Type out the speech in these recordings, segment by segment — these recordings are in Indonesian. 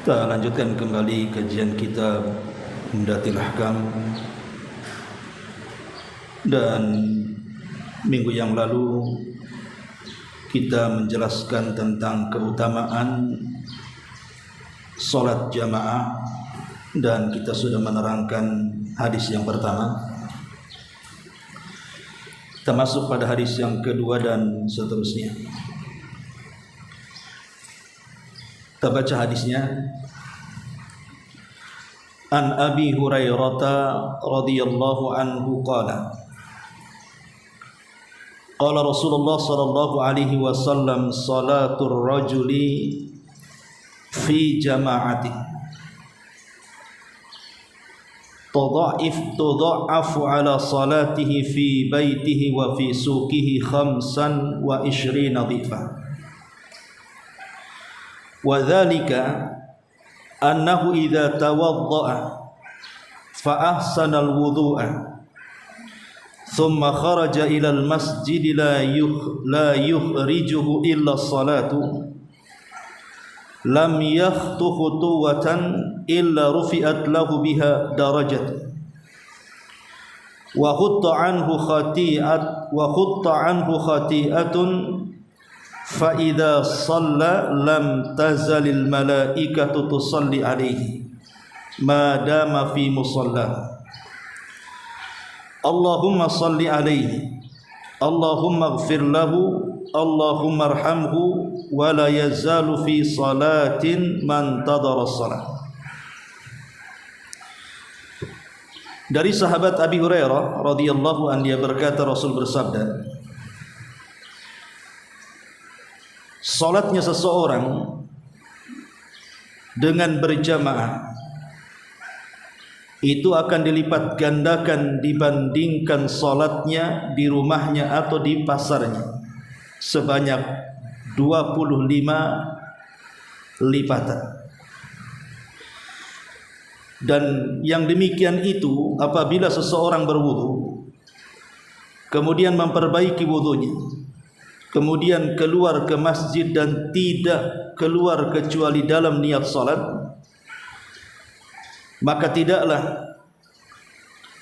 Kita lanjutkan kembali kajian kitab Umdatul Ahkam, dan minggu yang lalu kita menjelaskan tentang keutamaan solat jamaah, dan kita sudah menerangkan hadis yang pertama. Kita masuk pada hadis yang kedua dan seterusnya. Kita baca hadisnya. An Abi Hurairah radhiyallahu anhu qala qala Rasulullah sallallahu alaihi wasallam salatur rajuli fi jama'ati tudha'afu ala salatihi fi baitihi wa fi suqihi 25 dhifan. Wa dzalika annahu idza tawadda'a fa ahsana al-wudhu'a thumma kharaja ila al-masjid la yukhrijuhu illa as-salatu lam yakhtu khutuwatan illa rufi'at lahu biha darajat wa khutta anhu khati'atun fa idza shalla lam tazalil malaikatu tusalli alaihi ma dama fi musalla. Allahumma salli alaihi, Allahumma ighfir lahu, Allahumma arhamhu, wa la yazalu fi salatin man tadara salat. Dari sahabat Abi Hurairah radhiyallahu anhu, dia berkata, Rasul bersabda, salatnya seseorang dengan berjamaah itu akan dilipat gandakan dibandingkan salatnya di rumahnya atau di pasarnya sebanyak 25 lipatan. Dan yang demikian itu apabila seseorang berwudu, kemudian memperbaiki wudunya, kemudian keluar ke masjid dan tidak keluar kecuali dalam niat salat, maka tidaklah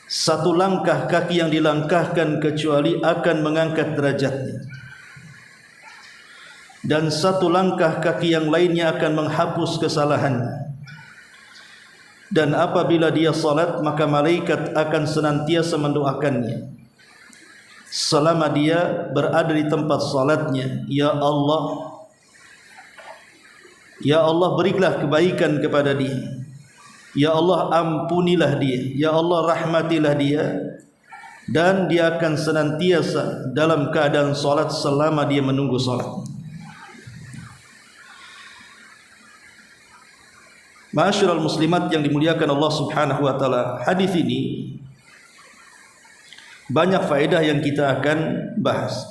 satu langkah kaki yang dilangkahkan kecuali akan mengangkat derajatnya, dan satu langkah kaki yang lainnya akan menghapus kesalahannya. Dan apabila dia salat, maka malaikat akan senantiasa mendoakannya selama dia berada di tempat salatnya. Ya Allah, ya Allah, berilah kebaikan kepada dia. Ya Allah, ampunilah dia. Ya Allah, rahmatilah dia. Dan dia akan senantiasa dalam keadaan salat selama dia menunggu salat. Ma'asyiral muslimat yang dimuliakan Allah Subhanahu wa taala, hadis ini banyak faedah yang kita akan bahas.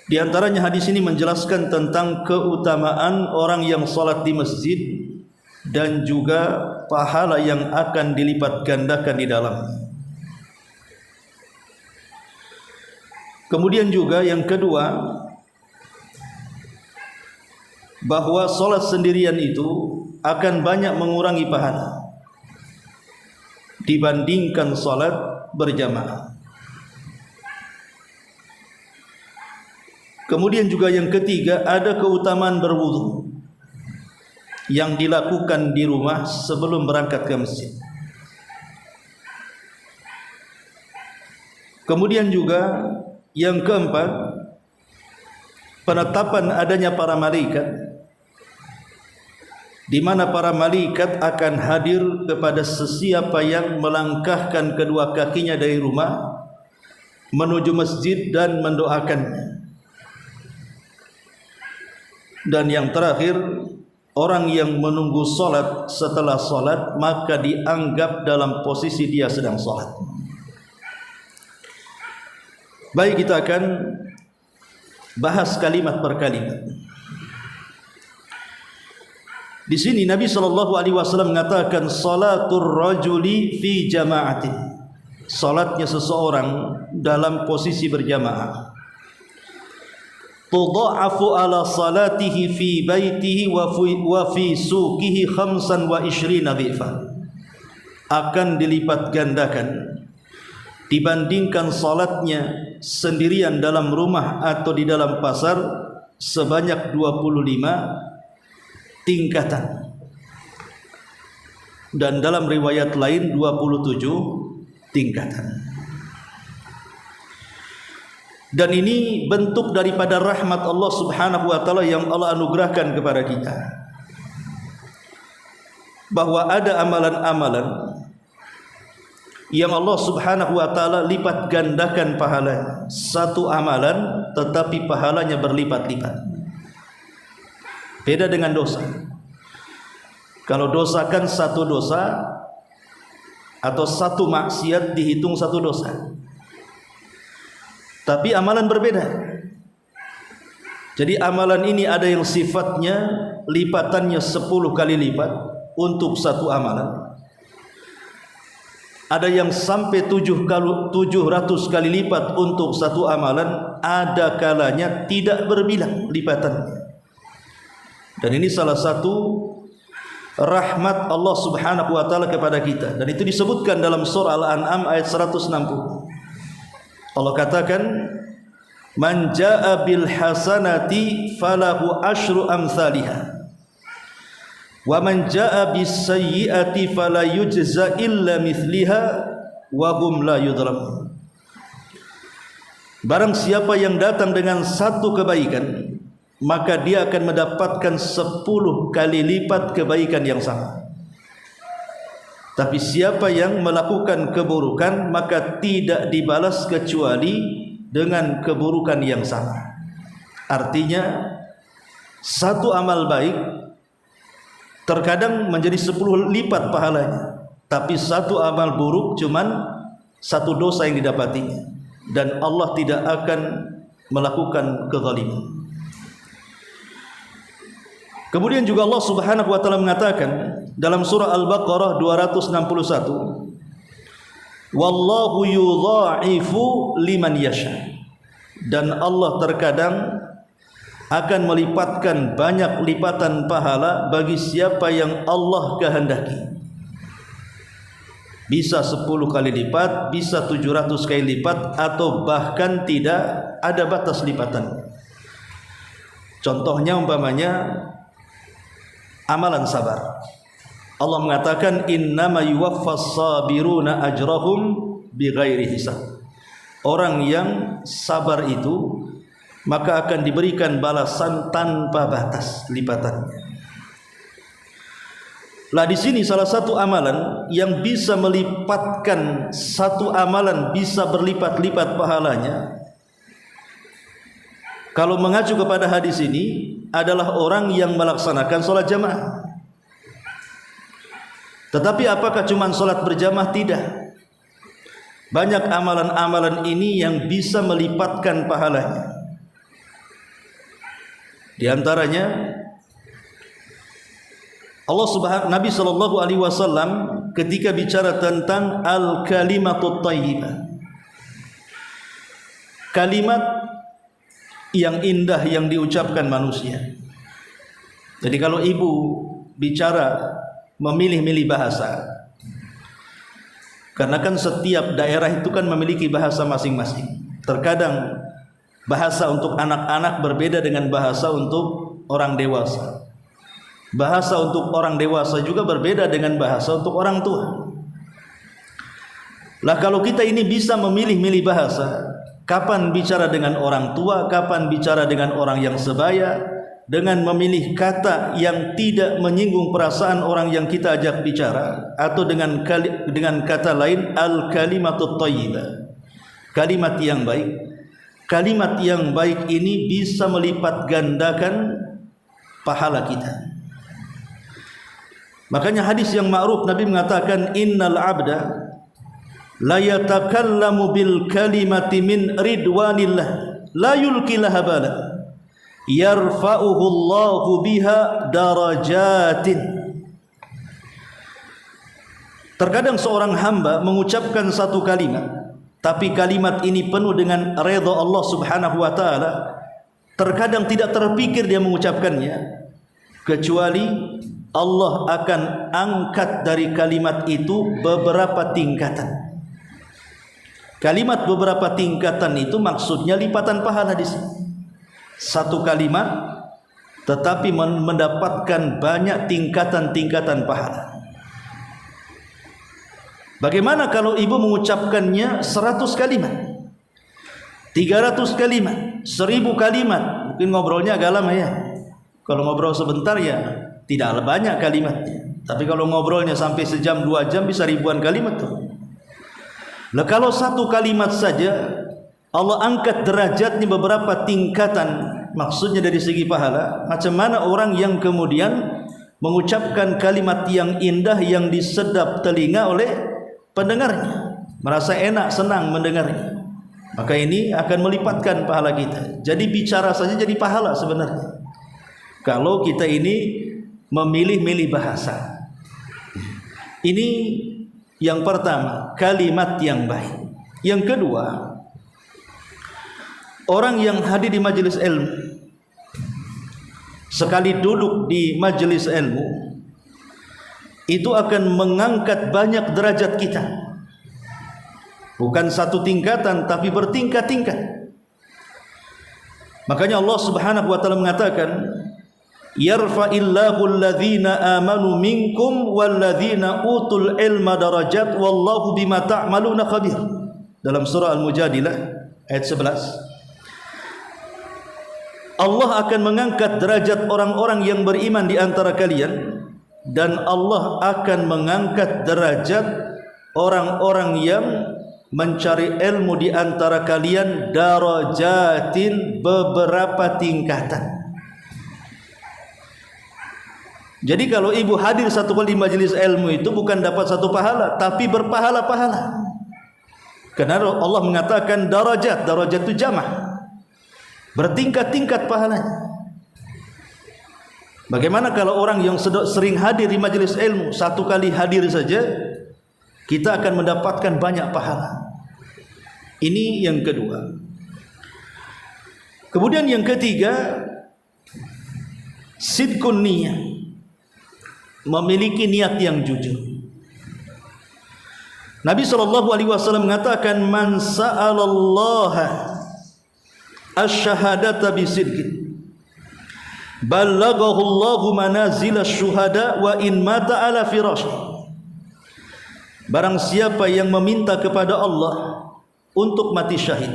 Di antaranya hadis ini menjelaskan tentang keutamaan orang yang salat di masjid dan juga pahala yang akan dilipat gandakan di dalamnya. Kemudian juga yang kedua, bahwa salat sendirian itu akan banyak mengurangi pahala dibandingkan salat berjamaah. Kemudian juga yang ketiga, ada keutamaan berwudu yang dilakukan di rumah sebelum berangkat ke masjid. Kemudian juga yang keempat, penetapan adanya para malaikat, di mana para malaikat akan hadir kepada sesiapa yang melangkahkan kedua kakinya dari rumah menuju masjid dan mendoakannya. Dan yang terakhir, orang yang menunggu salat setelah salat maka dianggap dalam posisi dia sedang salat. Baik, kita akan bahas kalimat per kalimat. Di sini Nabi SAW mengatakan salatur rajuli fi jama'atin, salatnya seseorang dalam posisi berjamaah. tudha'afu ala salatihi fi baitihi wa fi suqihi 25 dhifan, akan dilipat gandakan dibandingkan salatnya sendirian dalam rumah atau di dalam pasar sebanyak 25 tingkatan. Dan dalam riwayat lain 27 tingkatan. Dan ini bentuk daripada rahmat Allah Subhanahu wa taala yang Allah anugerahkan kepada kita, bahwa ada amalan-amalan yang Allah Subhanahu wa taala lipat gandakan pahalanya. Satu amalan tetapi pahalanya berlipat-lipat. Beda dengan dosa. Kalau dosa kan satu dosa atau satu maksiat dihitung satu dosa. Tapi amalan berbeda. Jadi amalan ini ada yang sifatnya lipatannya 10 kali lipat untuk satu amalan. Ada yang sampai 700 kali lipat untuk satu amalan. Ada kalanya tidak berbilang lipatannya. Dan ini salah satu rahmat Allah Subhanahu wa taala kepada kita, dan itu disebutkan dalam surah Al-An'am ayat 160. Allah katakan, man jaa bil hasanati falahu asyru amsalihha wa man jaa bis sayyiati fala yujza illa mithliha wa hum la yudhlamun. Barang siapa yang datang dengan satu kebaikan, maka dia akan mendapatkan 10 kali lipat kebaikan yang sama. Tapi siapa yang melakukan keburukan, maka tidak dibalas kecuali dengan keburukan yang sama. Artinya satu amal baik terkadang menjadi 10 lipat pahalanya, tapi satu amal buruk cuman satu dosa yang didapatinya, dan Allah tidak akan melakukan kezaliman. Kemudian juga Allah Subhanahu wa taala mengatakan dalam surah Al-Baqarah 261, wallahu yudha'ifu liman yasha, dan Allah terkadang akan melipatkan banyak lipatan pahala bagi siapa yang Allah kehendaki. Bisa 10 kali lipat, bisa 700 kali lipat, atau bahkan tidak ada batas lipatan. Contohnya umpamanya amalan sabar. Allah mengatakan innama yuwaffas sabiruna ajrahum bighairi hisab. Orang yang sabar itu maka akan diberikan balasan tanpa batas lipatannya. Lah di sini salah satu amalan yang bisa melipatkan satu amalan bisa berlipat-lipat pahalanya, kalau mengacu kepada hadis ini, adalah orang yang melaksanakan sholat jamaah. Tetapi apakah cuma sholat berjamaah? Tidak. Banyak amalan-amalan ini yang bisa melipatkan pahalanya. Di antaranya Nabi sallallahu alaihi wasallam ketika bicara tentang al-kalimatut thayyibah, kalimat yang indah yang diucapkan manusia. Jadi kalau ibu bicara memilih-milih bahasa, karena kan setiap daerah itu kan memiliki bahasa masing-masing. Terkadang bahasa untuk anak-anak berbeda dengan bahasa untuk orang dewasa. Bahasa untuk orang dewasa juga berbeda dengan bahasa untuk orang tua. Lah kalau kita ini bisa memilih-milih bahasa, kapan bicara dengan orang tua, kapan bicara dengan orang yang sebaya, dengan memilih kata yang tidak menyinggung perasaan orang yang kita ajak bicara, atau dengan kata lain al-kalimatut thayyibah, kalimat yang baik. Kalimat yang baik ini bisa melipat gandakan pahala kita. Makanya hadis yang ma'ruf, Nabi mengatakan innal abda la yatakallamu bil kalimati min ridwanillah la yulqi laha bala yarfa'uhu Allahu biha darajatin. Terkadang seorang hamba mengucapkan satu kalimat, tapi kalimat ini penuh dengan redha Allah Subhanahu wa taala, terkadang tidak terpikir dia mengucapkannya, kecuali Allah akan angkat dari kalimat itu beberapa tingkatan. Kalimat beberapa tingkatan itu maksudnya lipatan pahala di sini. Satu kalimat tetapi mendapatkan banyak tingkatan-tingkatan pahala. Bagaimana kalau ibu mengucapkannya 100 kalimat, 300 kalimat, 1000 kalimat? Mungkin ngobrolnya agak lama ya. Kalau ngobrol sebentar ya tidak banyak kalimatnya. Tapi kalau ngobrolnya sampai sejam 2 jam bisa ribuan kalimat tuh. Nah, kalau satu kalimat saja Allah angkat derajatnya beberapa tingkatan, maksudnya dari segi pahala. Macam mana orang yang kemudian mengucapkan kalimat yang indah yang disedap telinga oleh pendengarnya, merasa enak, senang mendengarnya, maka ini akan melipatkan pahala kita. Jadi bicara saja jadi pahala sebenarnya, kalau kita ini memilih-milih bahasa. Ini yang pertama, kalimat yang baik. Yang kedua, orang yang hadir di majelis ilmu, sekali duduk di majelis ilmu, itu akan mengangkat banyak derajat kita. Bukan satu tingkatan, tapi bertingkat-tingkat. Makanya Allah Subhanahu wa taala mengatakan, yarfa'illahu alladhina amanu minkum walladzina utul ilma darajat wallahu bima ta'maluna khabir. Dalam surah Al-Mujadilah ayat 11, Allah akan mengangkat derajat orang-orang yang beriman di antara kalian, dan Allah akan mengangkat derajat orang-orang yang mencari ilmu di antara kalian, darajatin, beberapa tingkatan. Jadi kalau ibu hadir satu kali di majelis ilmu itu bukan dapat satu pahala, tapi berpahala-pahala. Karena Allah mengatakan darajat, darajat itu jamak, bertingkat-tingkat pahalanya. Bagaimana kalau orang yang sering hadir di majelis ilmu, satu kali hadir saja kita akan mendapatkan banyak pahala. Ini yang kedua. Kemudian yang ketiga, sidqun niyah, memiliki niat yang jujur. Nabi SAW mengatakan, man sa'alallaha asyhadata bisidqin ballaghahu Allahu manazil asyuhada wa in mata ala firash. Barang siapa yang meminta kepada Allah untuk mati syahid,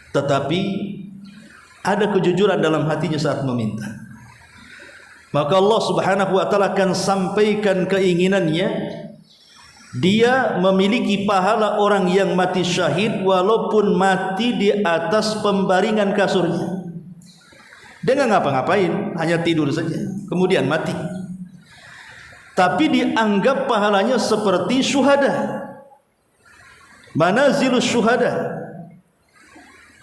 tetapi ada kejujuran dalam hatinya saat meminta, maka Allah Subhanahu wa taala akan sampaikan keinginannya. Dia memiliki pahala orang yang mati syahid walaupun mati di atas pembaringan kasurnya. Dia nggak ngapa-ngapain, hanya tidur saja, kemudian mati. Tapi dianggap pahalanya seperti syuhada. Manazilus syuhada.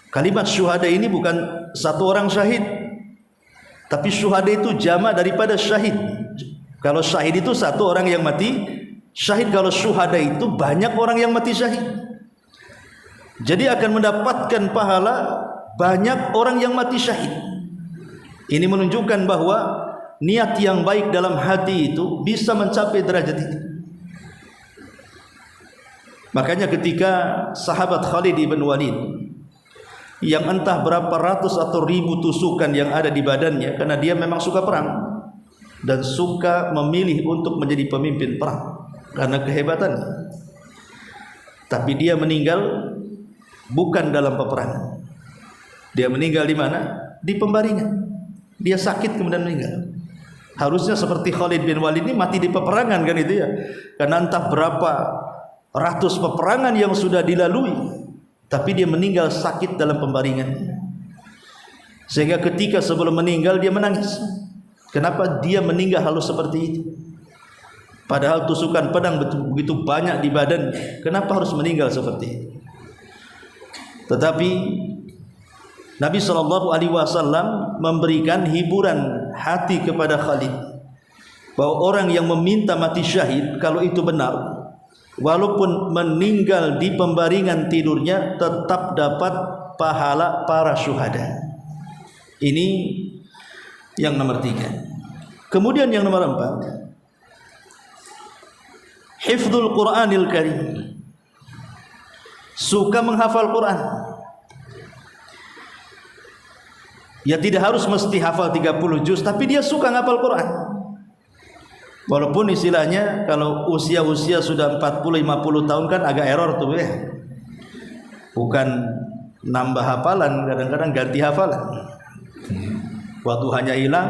Kalimat syuhada ini bukan satu orang syahid, tapi syuhada itu jamak daripada syahid. Kalau syahid itu satu orang yang mati syahid, kalau syuhada itu banyak orang yang mati syahid. Jadi akan mendapatkan pahala banyak orang yang mati syahid. Ini menunjukkan bahwa niat yang baik dalam hati itu bisa mencapai derajat itu. Makanya ketika sahabat Khalid ibn Walid yang entah berapa ratus atau ribu tusukan yang ada di badannya, karena dia memang suka perang dan suka memilih untuk menjadi pemimpin perang karena kehebatannya, tapi dia meninggal bukan dalam peperangan. Dia meninggal di mana? Di pembaringan. Dia sakit kemudian meninggal. Harusnya seperti Khalid bin Walid ini mati di peperangan, kan itu ya, karena entah berapa ratus peperangan yang sudah dilalui, tapi dia meninggal sakit dalam pembaringan. Sehingga ketika sebelum meninggal dia menangis. Kenapa dia meninggal halus seperti itu? Padahal tusukan pedang begitu banyak di badannya. Kenapa harus meninggal seperti itu? Tetapi Nabi SAW memberikan hiburan hati kepada Khalid, bahwa orang yang meminta mati syahid, kalau itu benar, walaupun meninggal di pembaringan tidurnya, tetap dapat pahala para syuhada. Ini yang nomor 3. Kemudian yang nomor 4, hifdzul Qur'anil Karim. Suka menghafal Quran. Ya tidak harus mesti hafal 30 juz, tapi dia suka menghafal Quran. Walaupun istilahnya kalau usia-usia sudah 40-50 tahun kan agak error tuh ya. Bukan nambah hafalan, kadang-kadang ganti hafalan. Waktu hanya hilang,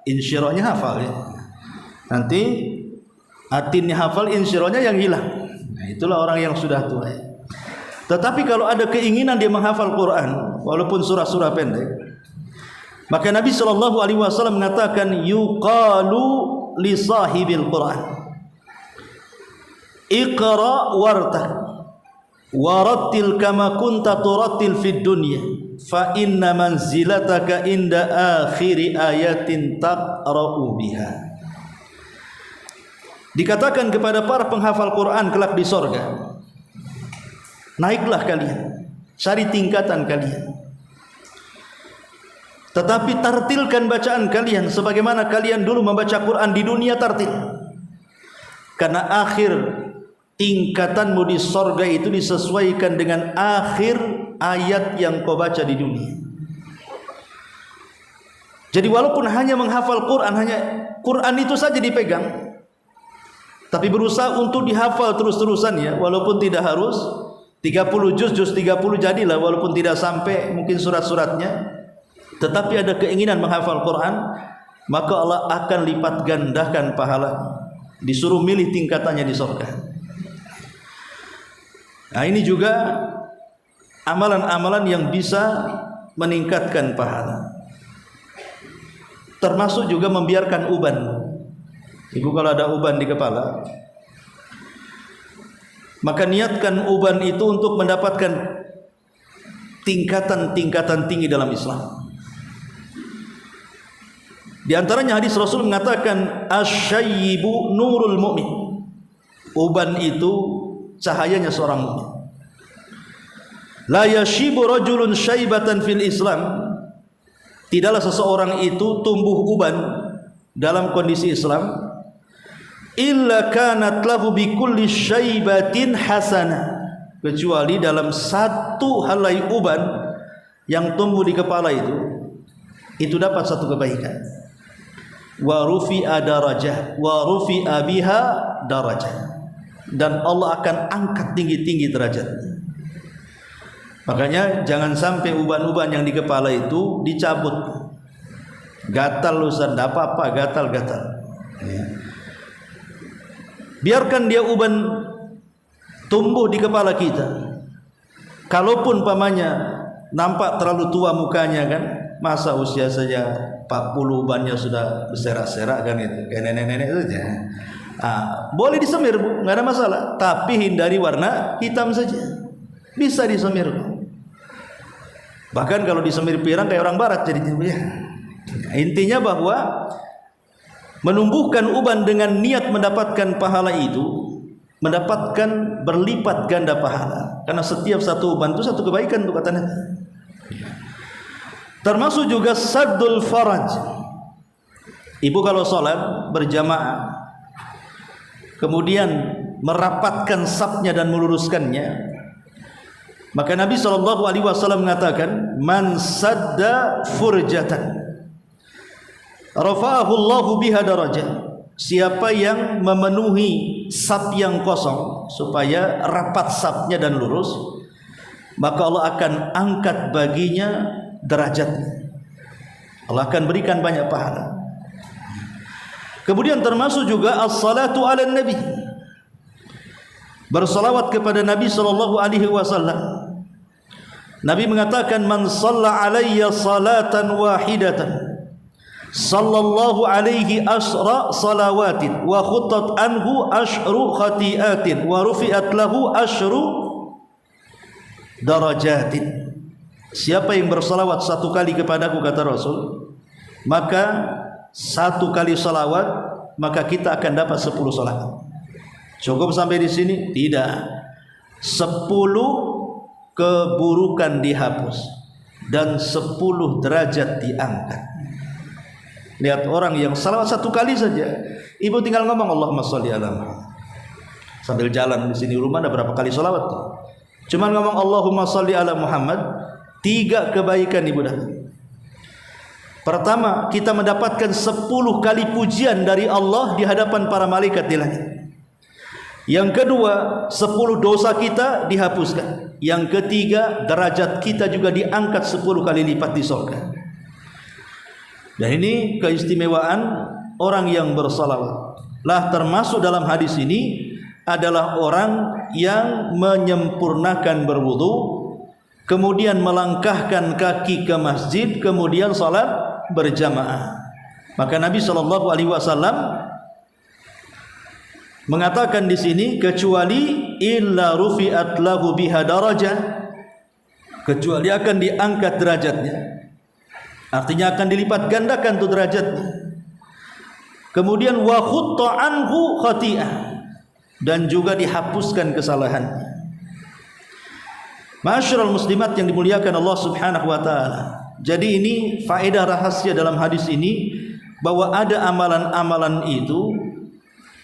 insyirahnya hafal ya. Nanti atinnya hafal, insyirahnya yang hilang. Nah, itulah orang yang sudah tua ya. Tetapi kalau ada keinginan dia menghafal Quran, walaupun surah-surah pendek, maka Nabi SAW mengatakan, yuqalu li sahibil Quran, iqra wartaq warattil kama kunta turattil fid dunya fa inna manzilataka inda akhiri ayatin taqra'u biha. Dikatakan kepada para penghafal Quran kelak di sorga, naiklah kalian, cari tingkatan kalian, tetapi tartilkan bacaan kalian sebagaimana kalian dulu membaca Quran di dunia, tartil. Karena akhir tingkatanmu di sorga itu disesuaikan dengan akhir ayat yang kau baca di dunia. Jadi walaupun hanya menghafal Quran, hanya Quran itu saja dipegang, tapi berusaha untuk dihafal terus-terusan ya, walaupun tidak harus 30 juz 30 jadilah, walaupun tidak sampai mungkin surat-suratnya, tetapi ada keinginan menghafal Quran, maka Allah akan lipat gandakan pahala. Disuruh milih tingkatannya di surga. Nah, ini juga amalan-amalan yang bisa meningkatkan pahala. Termasuk juga membiarkan uban. Ibu kalau ada uban di kepala, maka niatkan uban itu untuk mendapatkan tingkatan-tingkatan tinggi dalam Islam. Di antaranya hadis Rasul mengatakan, asyayyibu nurul mu'min. Uban itu cahayanya seorang mukmin. La yashibu rajulun syaibatan fil Islam. Tidaklah seseorang itu tumbuh uban dalam kondisi Islam, illa kanat lahu bi kulli syaibatin hasanah, kecuali dalam satu helai uban yang tumbuh di kepala itu dapat satu kebaikan. Wa rufi'a darajah wa rufi'a biha darajah, dan Allah akan angkat tinggi-tinggi derajatnya. Makanya jangan sampai uban-uban yang di kepala itu dicabut. Gatal Ustaz, enggak apa-apa, gatal-gatal ya. Biarkan dia uban tumbuh di kepala kita. Kalaupun pamannya nampak terlalu tua mukanya kan, masa usia saja 40 ubannya sudah berserak-serak kan, itu kayak nenek-nenek saja. Boleh disemir Bu, nggak ada masalah, tapi hindari warna hitam saja. Bisa disemir Bu. Bahkan kalau disemir pirang kayak orang barat jadinya ya. Intinya bahwa menumbuhkan uban dengan niat mendapatkan pahala itu mendapatkan berlipat ganda pahala, karena setiap satu uban itu satu kebaikan tuh katanya. Termasuk juga saddul faraj. Ibu kalau sholat berjamaah kemudian merapatkan safnya dan meluruskannya, maka Nabi SAW mengatakan, man sadda furjatan rafa'ahu Allahu biha darajah. Siapa yang memenuhi saf yang kosong supaya rapat safnya dan lurus, maka Allah akan angkat baginya derajatnya. Allah akan berikan banyak pahala. Kemudian termasuk juga as-salatu ala nabi, bersalawat kepada Nabi SAW. Nabi mengatakan, man shalla alayya salatan wahidatan sallallahu alaihi asra salawatin wa khuttat anhu ashru khati'atin wa rufi'at lahu ashru darajatin. Siapa yang bersalawat satu kali kepadaku, kata Rasul, maka satu kali salawat maka kita akan dapat 10 salawat. Cukup sampai di sini? Tidak. 10 keburukan dihapus. dan 10 derajat diangkat. Lihat orang yang salawat 1 kali saja, ibu tinggal ngomong Allahumma sholli ala Muhammad. Sambil jalan di sini rumah ada berapa kali salawat tuh? Cuman ngomong Allahumma sholli ala Muhammad, 3 kebaikan ibu dapat. Pertama, kita mendapatkan 10 kali pujian dari Allah di hadapan para malaikat di langit. Yang kedua, 10 dosa kita dihapuskan. Yang ketiga, derajat kita juga diangkat 10 kali lipat di surga. Dan ini keistimewaan orang yang bersalawat. Lah termasuk dalam hadis ini adalah orang yang menyempurnakan berwudu, kemudian melangkahkan kaki ke masjid, kemudian salat berjamaah. Maka Nabi SAW mengatakan di sini, kecuali illa rufi'at lahu biha darajah, kecuali akan diangkat derajatnya, artinya akan dilipat gandakan tuh derajatnya. Kemudian wa khutta anhu khati'ah, dan juga dihapuskan kesalahannya. Ma'asyiral muslimat yang dimuliakan Allah Subhanahu wa taala. Jadi ini faedah rahasia dalam hadis ini, bahwa ada amalan-amalan itu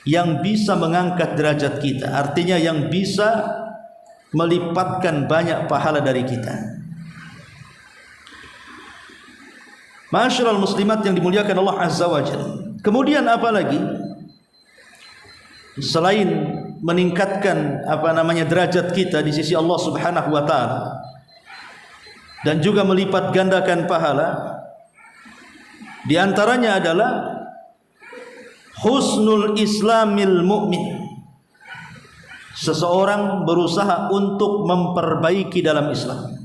yang bisa mengangkat derajat kita, artinya yang bisa melipatkan banyak pahala dari kita. Ma'asyiral muslimat yang dimuliakan Allah Azza wa Jalla. Kemudian apa lagi selain meningkatkan derajat kita di sisi Allah Subhanahu wa taala dan juga melipat gandakan pahala, di antaranya adalah husnul islamil mu'min. Seseorang berusaha untuk memperbaiki dalam Islam,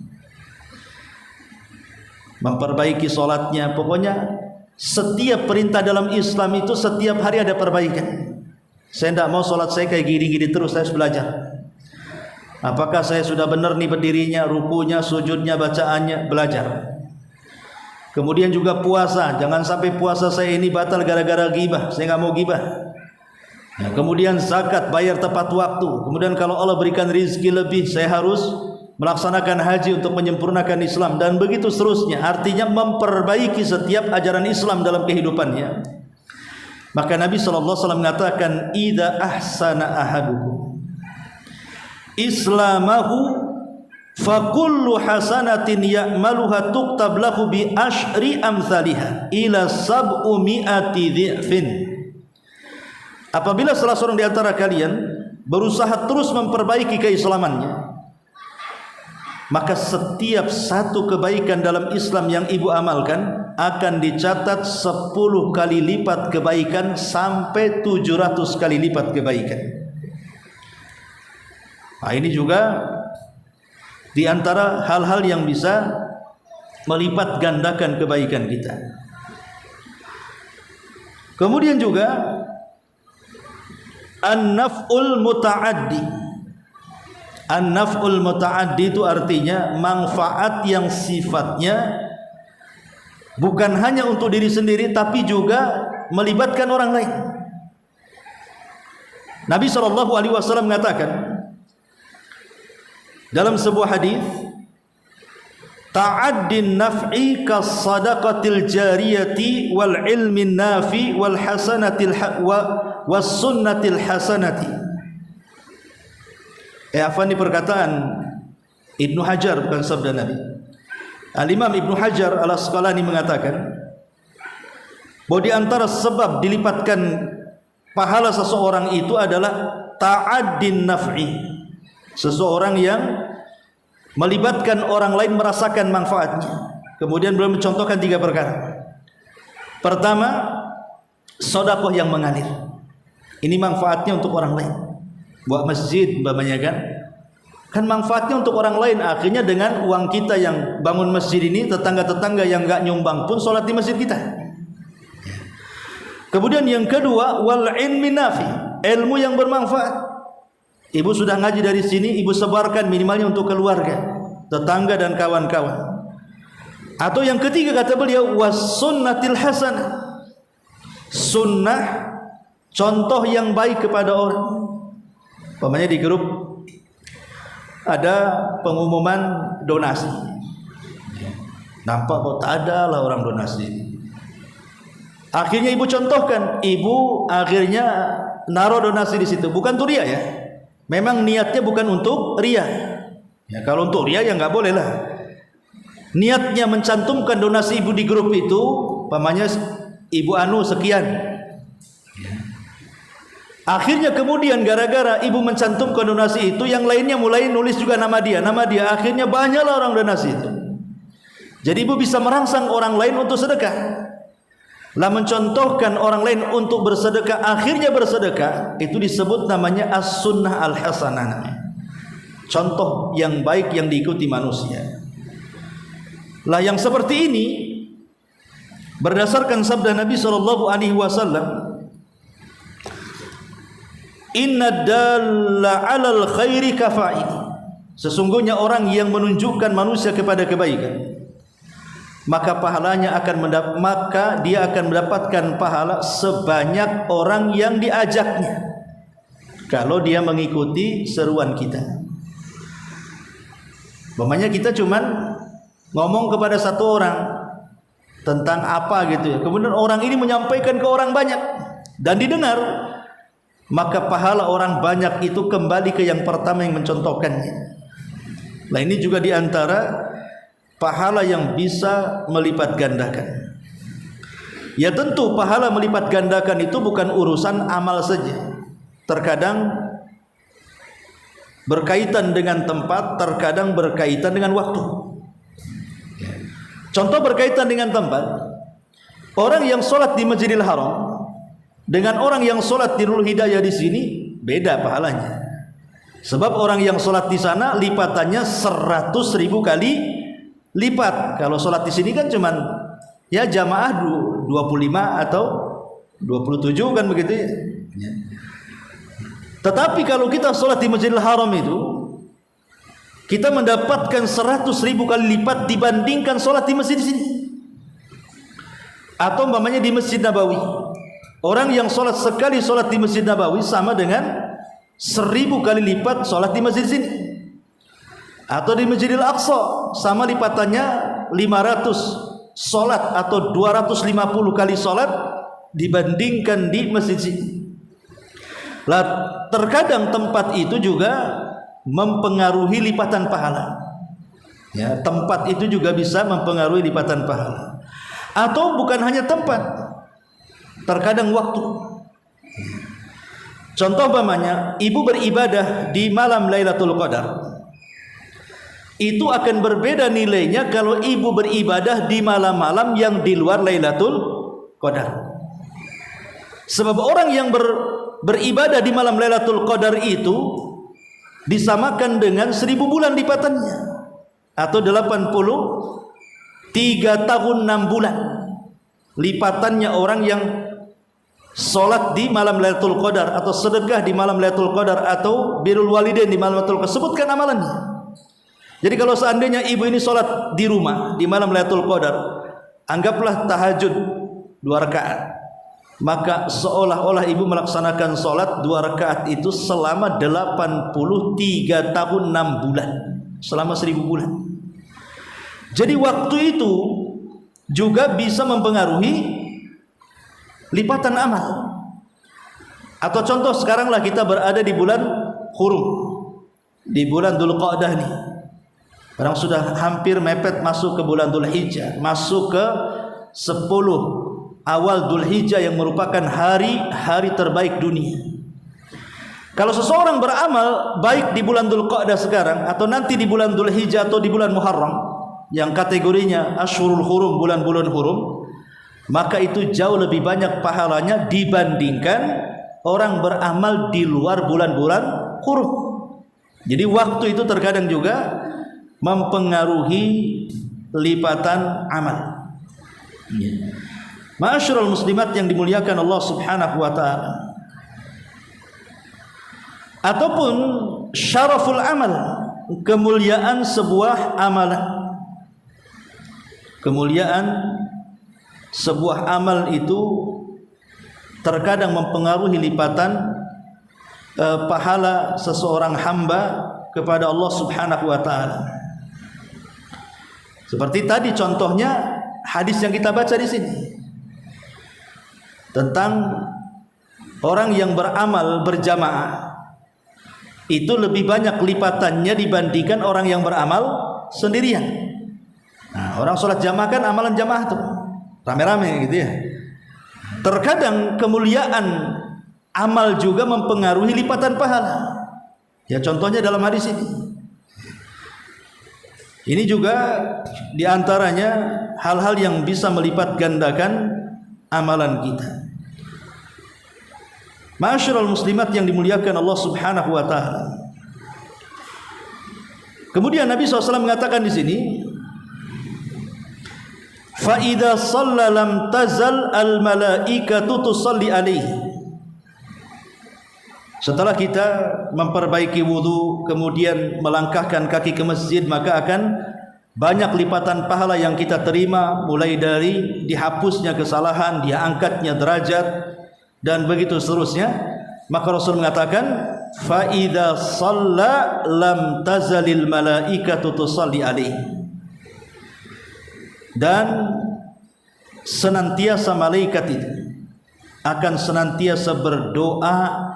memperbaiki sholatnya. Pokoknya setiap perintah dalam Islam itu setiap hari ada perbaikan. Saya tidak mau sholat saya kayak gini-gini terus, saya harus belajar. Apakah saya sudah benar nih berdirinya, rukunya, sujudnya, bacaannya, belajar. Kemudian juga puasa, jangan sampai puasa saya ini batal gara-gara ghibah, saya nggak mau ghibah. Ya, kemudian zakat, bayar tepat waktu. Kemudian kalau Allah berikan rizki lebih, saya harus melaksanakan haji untuk menyempurnakan Islam, dan begitu seterusnya. Artinya memperbaiki setiap ajaran Islam dalam kehidupannya. Maka Nabi SAW mengatakan, idza ahsana ahadukum islamahu fakullu hasanatin ya'maluha tuktab lahu bi asyri amsalihha ila sab'umi'ati dhi'fin. Apabila salah seorang di antara kalian berusaha terus memperbaiki keislamannya, maka setiap satu kebaikan dalam Islam yang ibu amalkan akan dicatat 10 kali lipat kebaikan sampai 700 kali lipat kebaikan. Nah, ini juga di antara hal-hal yang bisa melipat gandakan kebaikan kita. Kemudian juga an-naf'ul muta'addi. An-naf'ul muta'addi itu artinya manfaat yang sifatnya bukan hanya untuk diri sendiri, tapi juga melibatkan orang lain. Nabi SAW mengatakan dalam sebuah hadis, ta'addin naf'i kas sadaqatil jariyati wal ilmin nafi wal hasanatil was sunnatil hasanati. Ini perkataan Ibnu Hajar, bukan sabda Nabi. Al-Imam Ibnu Hajar Al-Asqalani mengatakan bahwa di antara sebab dilipatkan pahala seseorang itu adalah ta'addin naf'i. Seseorang yang melibatkan orang lain merasakan manfaatnya. Kemudian beliau mencontohkan 3 perkara. Pertama, sedekah yang mengalir. Ini manfaatnya untuk orang lain. Buat masjid umpamanya kan manfaatnya untuk orang lain. Akhirnya dengan uang kita yang bangun masjid ini, tetangga-tetangga yang enggak nyumbang pun sholat di masjid kita. Kemudian yang kedua, wal ilmi nafi, ilmu yang bermanfaat. Ibu sudah ngaji dari sini, ibu sebarkan minimalnya untuk keluarga, tetangga dan kawan-kawan. Atau yang ketiga kata beliau, was sunnatil hasanah, sunnah, contoh yang baik kepada orang. Umpamanya di grup ada pengumuman donasi, Nampak kok tak ada lah orang donasi. Akhirnya ibu contohkan, ibu akhirnya naruh donasi di situ. Bukan untuk ria ya. Memang niatnya bukan untuk ria. Ya kalau untuk ria ya nggak boleh lah. Niatnya mencantumkan donasi ibu di grup itu, pamannya ibu anu sekian. Akhirnya kemudian gara-gara ibu mencantumkan donasi itu, yang lainnya mulai nulis juga nama dia. Akhirnya banyaklah orang donasi itu. Jadi ibu bisa merangsang orang lain untuk sedekah. Lah mencontohkan orang lain untuk bersedekah, akhirnya bersedekah, itu disebut namanya as-sunnah al-hasanah. Contoh yang baik yang diikuti manusia. Lah yang seperti ini berdasarkan sabda Nabi SAW, inna dalla 'alal khairi kafa'il. Sesungguhnya orang yang menunjukkan manusia kepada kebaikan, maka pahalanya maka dia akan mendapatkan pahala sebanyak orang yang diajaknya, kalau dia mengikuti seruan kita. Umpamanya kita cuman ngomong kepada satu orang tentang apa gitu ya, kemudian orang ini menyampaikan ke orang banyak dan didengar, maka pahala orang banyak itu kembali ke yang pertama yang mencontohkannya. Nah ini juga diantara pahala yang bisa melipat gandakan. Ya tentu pahala melipat gandakan itu bukan urusan amal saja. Terkadang berkaitan dengan tempat, terkadang berkaitan dengan waktu. Contoh berkaitan dengan tempat, orang yang sholat di Masjidil Haram dengan orang yang sholat di Nurul Hidayah di sini beda pahalanya. Sebab orang yang sholat di sana lipatannya 100.000 kali lipat. Kalau sholat di sini kan cuman ya jamaah 25 atau 27 kan begitu ya. Tetapi kalau kita sholat di Masjidil Haram itu, kita mendapatkan 100.000 kali lipat dibandingkan sholat di masjid di sini. Atau umpamanya di Masjid Nabawi, orang yang sholat sekali sholat di Masjid Nabawi sama dengan 1.000 kali lipat sholat di masjid sini. Atau di Masjidil Aqsa sama lipatannya 500 sholat atau 250 kali sholat dibandingkan di masjid sini. Lah terkadang tempat itu juga mempengaruhi lipatan pahala. Ya, tempat itu juga bisa mempengaruhi lipatan pahala. Atau bukan hanya tempat, terkadang waktu. Contoh umpamanya, ibu beribadah di malam Lailatul Qadar. Itu akan berbeda nilainya kalau ibu beribadah di malam-malam yang di luar Lailatul Qadar. Sebab orang yang beribadah di malam Lailatul Qadar itu disamakan dengan 1000 bulan lipatannya, atau 83 tahun 6 bulan lipatannya orang yang sholat di malam Lailatul Qadar, atau sedekah di malam Lailatul Qadar, atau birrul walidain di malam Lailatul Qadar. Sebutkan amalannya. Jadi kalau seandainya ibu ini sholat di rumah di malam Lailatul Qadar, anggaplah tahajud 2 rakaat, maka seolah-olah ibu melaksanakan sholat 2 rakaat itu selama 83 tahun 6 bulan, selama 1000 bulan. Jadi waktu itu juga bisa mempengaruhi lipatan amal. Atau contoh sekaranglah kita berada di bulan Hurum, di bulan Dzulqa'dah nih. Orang sudah hampir mepet masuk ke bulan Dzulhijjah, masuk ke 10 awal Dzulhijjah yang merupakan hari-hari terbaik dunia. Kalau seseorang beramal baik di bulan Dzulqa'dah sekarang, atau nanti di bulan Dzulhijjah atau di bulan Muharram yang kategorinya Ashhurul Hurum, bulan-bulan hurum, maka itu jauh lebih banyak pahalanya dibandingkan orang beramal di luar bulan-bulan hurum. Jadi waktu itu terkadang juga mempengaruhi lipatan amal. Ma'asyiral muslimat yang dimuliakan Allah Subhanahu wa taala. Ataupun syaraful amal, kemuliaan sebuah amalan. Kemuliaan sebuah amal itu terkadang mempengaruhi lipatan pahala seseorang hamba kepada Allah Subhanahu wa taala. Seperti tadi contohnya hadis yang kita baca di sini tentang orang yang beramal berjamaah itu lebih banyak lipatannya dibandingkan orang yang beramal sendirian. Nah, orang sholat jamaah kan amalan jamaah tuh rame-rame gitu ya. Terkadang kemuliaan amal juga mempengaruhi lipatan pahala. Ya contohnya dalam hadis ini. Ini juga diantaranya hal-hal yang bisa melipat gandakan amalan kita. Ma'asyiral muslimat yang dimuliakan Allah Subhanahu wa taala. Kemudian Nabi SAW mengatakan di sini, fa idza shalla lam tazal al malaikatu tusalli alaihi. Setelah kita memperbaiki wudu, kemudian melangkahkan kaki ke masjid, maka akan banyak lipatan pahala yang kita terima, mulai dari dihapusnya kesalahan, diangkatnya derajat, dan begitu seterusnya. Maka Rasul mengatakan, fa idza shalla lam tazalil malaikatu tusalli alaihi. Dan senantiasa malaikat itu akan senantiasa berdoa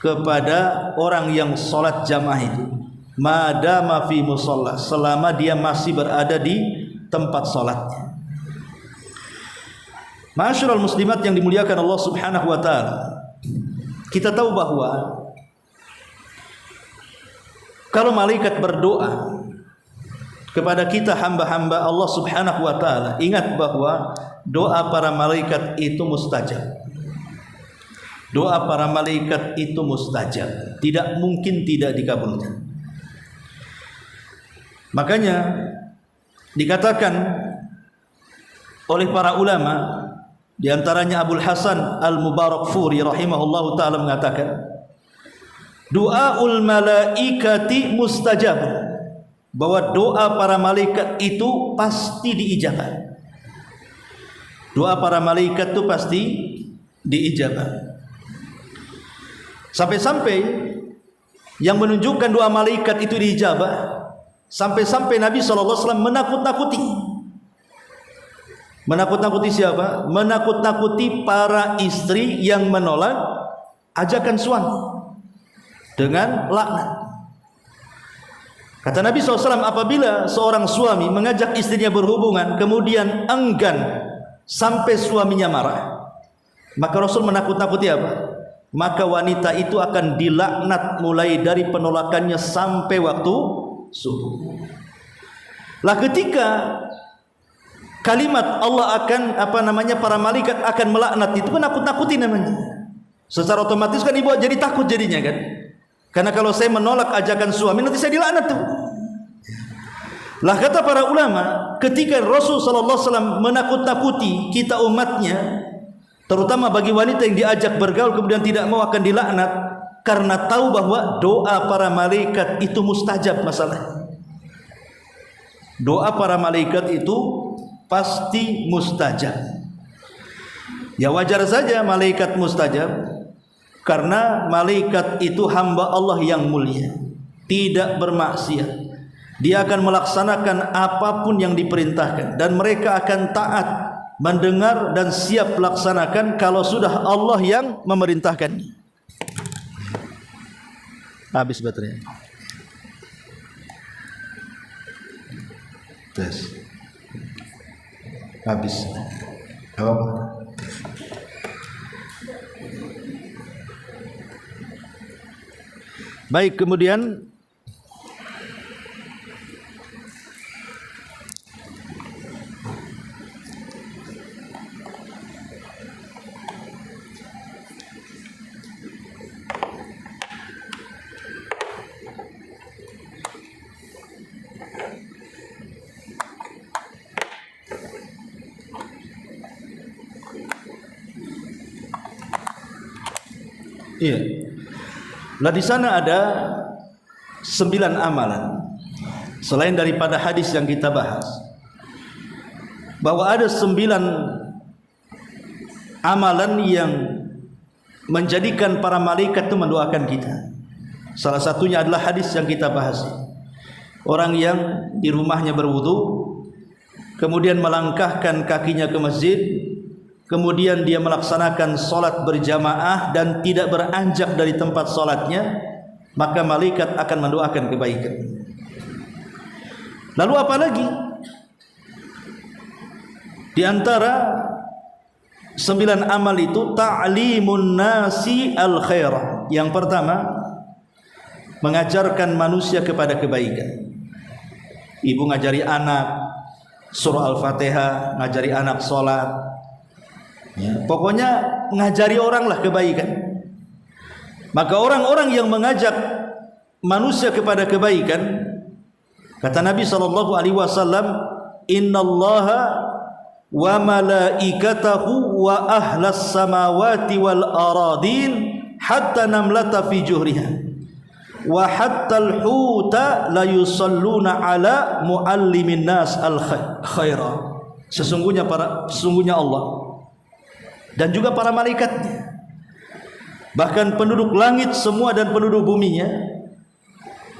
kepada orang yang sholat jamaah itu, madama fi musalla, selama dia masih berada di tempat sholatnya. Ma'asyiral muslimat yang dimuliakan Allah Subhanahu wa taala, kita tahu bahwa kalau malaikat berdoa kepada kita hamba-hamba Allah Subhanahu wa taala, ingat bahwa doa para malaikat itu mustajab. Doa para malaikat itu mustajab, tidak mungkin tidak dikabulkan. Makanya dikatakan oleh para ulama, di antaranya Abul Hasan Al-Mubarakfuri rahimahullahu taala mengatakan, doaul malaikati mustajab, bahwa doa para malaikat itu pasti diijabah. Doa para malaikat itu pasti diijabah. Sampai-sampai yang menunjukkan doa malaikat itu diijabah, sampai-sampai Nabi SAW menakut-nakuti. Menakut-nakuti siapa? Menakut-nakuti para istri yang menolak ajakan suami dengan laknat. Kata Nabi SAW, apabila seorang suami mengajak istrinya berhubungan kemudian enggan sampai suaminya marah, maka Rasul menakut-nakuti apa? Maka wanita itu akan dilaknat mulai dari penolakannya sampai waktu subuh. Lah ketika kalimat Allah akan para malaikat akan melaknat, itu menakut-nakuti namanya. Secara otomatis kan ibu jadi takut jadinya kan. Karena kalau saya menolak ajakan suami nanti saya dilaknat tuh. Lah kata para ulama, ketika Rasul sallallahu alaihi wasallam menakut-nakuti kita umatnya, terutama bagi wanita yang diajak bergaul kemudian tidak mau akan dilaknat, karena tahu bahwa doa para malaikat itu mustajab masalah. Doa para malaikat itu pasti mustajab. Ya wajar saja malaikat mustajab, karena malaikat itu hamba Allah yang mulia, tidak bermaksiat. Dia akan melaksanakan apapun yang diperintahkan, dan mereka akan taat, mendengar dan siap melaksanakan kalau sudah Allah yang memerintahkan. Habis baterai. Tes. Habis. Apa? Baik, kemudian iya. Nah di sana ada 9 amalan selain daripada hadis yang kita bahas, bahwa ada 9 amalan yang menjadikan para malaikat itu mendoakan kita. Salah satunya adalah hadis yang kita bahas. Orang yang di rumahnya berwudu, kemudian melangkahkan kakinya ke masjid, kemudian dia melaksanakan solat berjamaah dan tidak beranjak dari tempat solatnya, maka malaikat akan mendoakan kebaikan. Lalu apa lagi? Di antara 9 amal itu ta'limun nasi al-khair. Yang pertama, mengajarkan manusia kepada kebaikan. Ibu ngajari anak surah Al-Fatihah, ngajari anak salat. Ya, pokoknya ngajari orang lah kebaikan. Maka orang-orang yang mengajak manusia kepada kebaikan, kata Nabi SAW, innallaha wa malaikatahu wa ahlas samawati wal aradin hatta namlata fi juhriha wa hatta al-huta la yusalluna ala muallimin nas al-khaira. Sesungguhnya Allah dan juga para malaikatnya, bahkan penduduk langit semua dan penduduk buminya,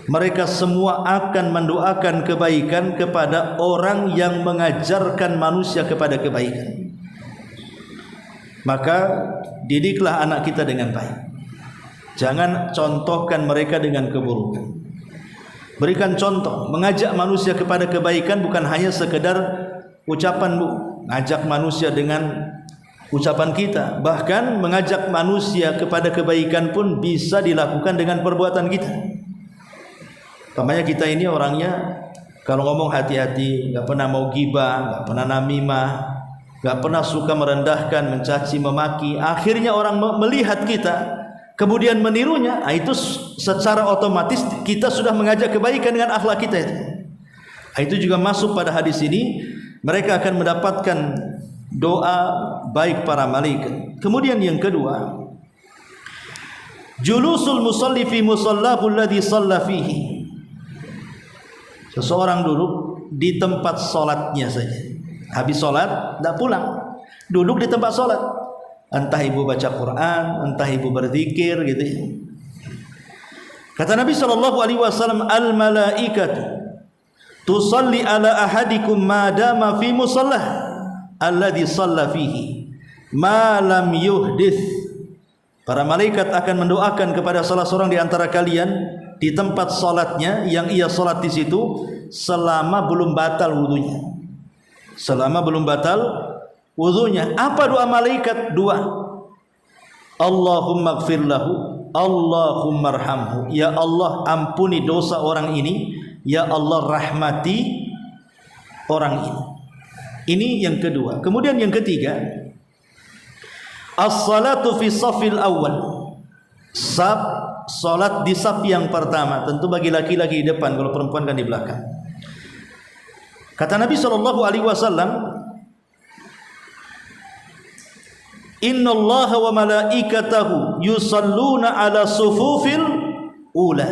mereka semua akan mendoakan kebaikan kepada orang yang mengajarkan manusia kepada kebaikan. Maka didiklah anak kita dengan baik. Jangan contohkan mereka dengan keburukan. Berikan contoh, mengajak manusia kepada kebaikan bukan hanya sekedar ucapan, Bu. Ngajak manusia dengan ucapan kita, bahkan mengajak manusia kepada kebaikan pun bisa dilakukan dengan perbuatan kita. Umpamanya kita ini orangnya kalau ngomong hati-hati, nggak pernah mau ghibah, nggak pernah namimah, nggak pernah suka merendahkan, mencaci, memaki. Akhirnya orang melihat kita, kemudian menirunya. Itu secara otomatis kita sudah mengajak kebaikan dengan akhlak kita itu. Itu juga masuk pada hadis ini. Mereka akan mendapatkan doa baik para malaikat. Kemudian yang kedua, julusul musalli fi musallahu alladhi shalla fihi. Seseorang duduk di tempat solatnya saja. Habis solat, tidak pulang. Duduk di tempat solat. Entah ibu baca Quran, entah ibu berzikir, gitu ya. Kata Nabi SAW, al-malaikatu tusalli ala ahadikum madama fi musallah alladhi shalla fihi ma lam yuhdith. Para malaikat akan mendoakan kepada salah seorang di antara kalian di tempat salatnya yang ia salat di situ selama belum batal wudunya. Selama belum batal wudunya. Apa doa malaikat? Dua. Allahumma gfir lahu, Allahumma arhamhu. Ya Allah, ampuni dosa orang ini. Ya Allah, rahmati orang ini. Ini yang kedua. Kemudian yang ketiga, as-salatu fi safil awal. Salat di saf yang pertama. Tentu bagi laki-laki di depan, kalau perempuan kan di belakang. Kata Nabi SAW, innallaha wa malaikatahu yusalluna ala sufufil ula.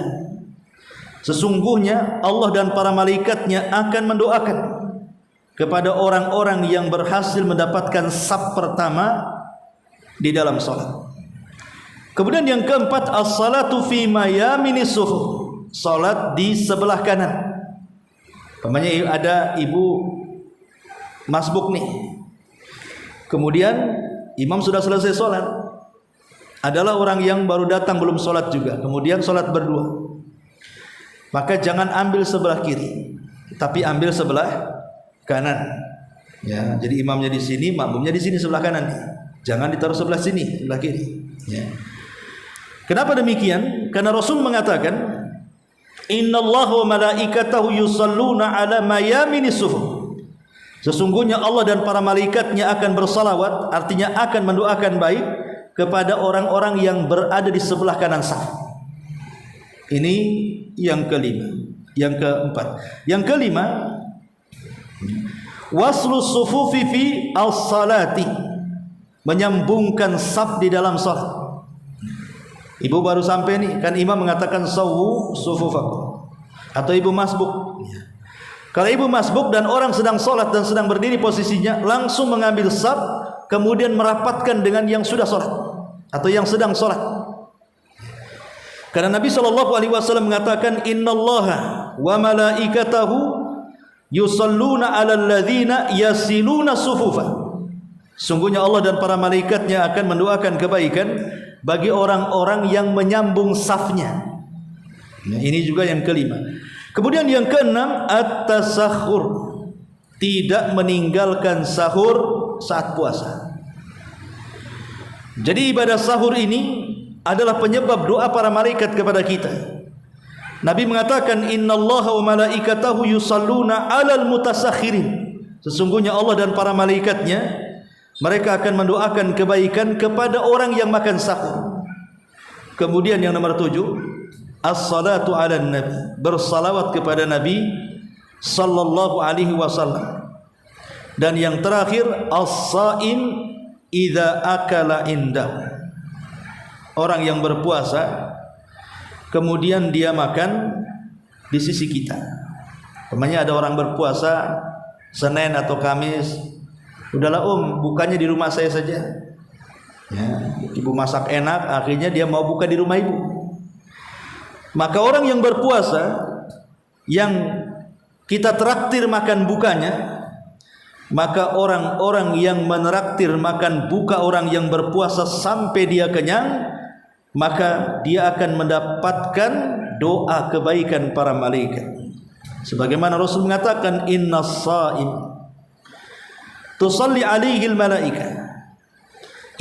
Sesungguhnya Allah dan para malaikatnya akan mendoakan kepada orang-orang yang berhasil mendapatkan saf pertama di dalam salat. Kemudian yang keempat, as-salatu fi mayamini suhuf. Salat di sebelah kanan. Umpamanya ada ibu masbuk nih. Kemudian imam sudah selesai salat. Adalah orang yang baru datang belum salat juga. Kemudian salat berdua. Maka jangan ambil sebelah kiri, tapi ambil sebelah kanan. Ya, jadi imamnya di sini, makmumnya di sini sebelah kanan. Jangan ditaruh sebelah sini, sebelah kiri. Ya. Kenapa demikian? Karena Rasul mengatakan, innallaha wa malaikatahu yusalluna ala mayamini suhuf. Sesungguhnya Allah dan para malaikatnya akan bersalawat, artinya akan mendoakan baik kepada orang-orang yang berada di sebelah kanan saf. Ini yang kelima. Yang keempat. Yang kelima, waslu sufufi fi as-salati. Menyambungkan saf di dalam salat. Ibu baru sampai nih, kan imam mengatakan sawu sufufakum. Atau ibu masbuk. Kalau ibu masbuk dan orang sedang sholat dan sedang berdiri posisinya, langsung mengambil saf, kemudian merapatkan dengan yang sudah sholat atau yang sedang sholat. Karena Nabi SAW mengatakan, innallaha wa malaikatahu yusalluna 'alal ladzina yasiluna sufufa. Sungguhnya Allah dan para malaikatnya akan mendoakan kebaikan bagi orang-orang yang menyambung safnya. Nah, ini juga yang kelima. Kemudian yang keenam, at-tasakhur, tidak meninggalkan sahur saat puasa. Jadi ibadah sahur ini adalah penyebab doa para malaikat kepada kita. Nabi mengatakan, innallaha wa malaikatahu yusalluna 'alal mutasakhirin. Sesungguhnya Allah dan para malaikatnya, mereka akan mendoakan kebaikan kepada orang yang makan sahur. Kemudian yang nomor 7, as-salatu 'alan nabi, bersalawat kepada Nabi sallallahu alaihi wasallam. Dan yang terakhir, as-saim idza akala indah, orang yang berpuasa kemudian dia makan di sisi kita. Namanya ada orang berpuasa Senin atau Kamis, udahlah bukannya di rumah saya saja ya, ibu masak enak, akhirnya dia mau buka di rumah ibu. Maka orang yang berpuasa yang kita traktir makan bukanya, maka orang-orang yang menraktir makan buka orang yang berpuasa sampai dia kenyang, maka dia akan mendapatkan doa kebaikan para malaikat. Sebagaimana Rasul mengatakan, innas saim tusalli alaihi al-malaika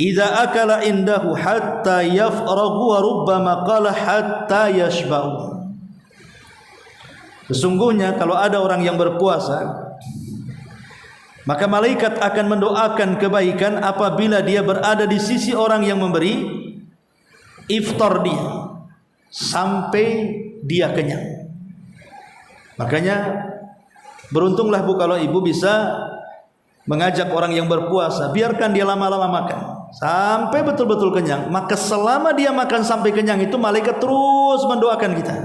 idza akala indahu hatta yafragu wa rubbama qala hatta yashba'u. Sesungguhnya kalau ada orang yang berpuasa, maka malaikat akan mendoakan kebaikan apabila dia berada di sisi orang yang memberi iftar dia sampai dia kenyang. Makanya beruntunglah Bu kalau ibu bisa mengajak orang yang berpuasa, biarkan dia lama-lama makan sampai betul-betul kenyang. Maka selama dia makan sampai kenyang itu malaikat terus mendoakan kita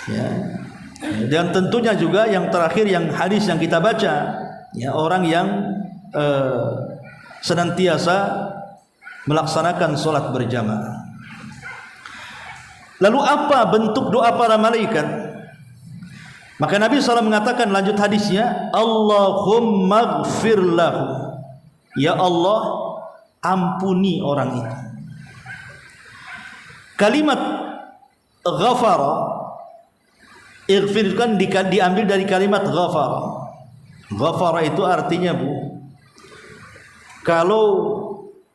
ya. Dan tentunya juga yang terakhir, yang hadis yang kita baca ya, orang yang senantiasa melaksanakan sholat berjamaah. Lalu apa bentuk doa para malaikat? Maka Nabi SAW mengatakan, lanjut hadisnya, Allahumma gfir lahu, ya Allah ampuni orang itu. Kalimat ghafara, ighfir kan diambil dari kalimat ghafara. Ghafara itu artinya Bu, kalau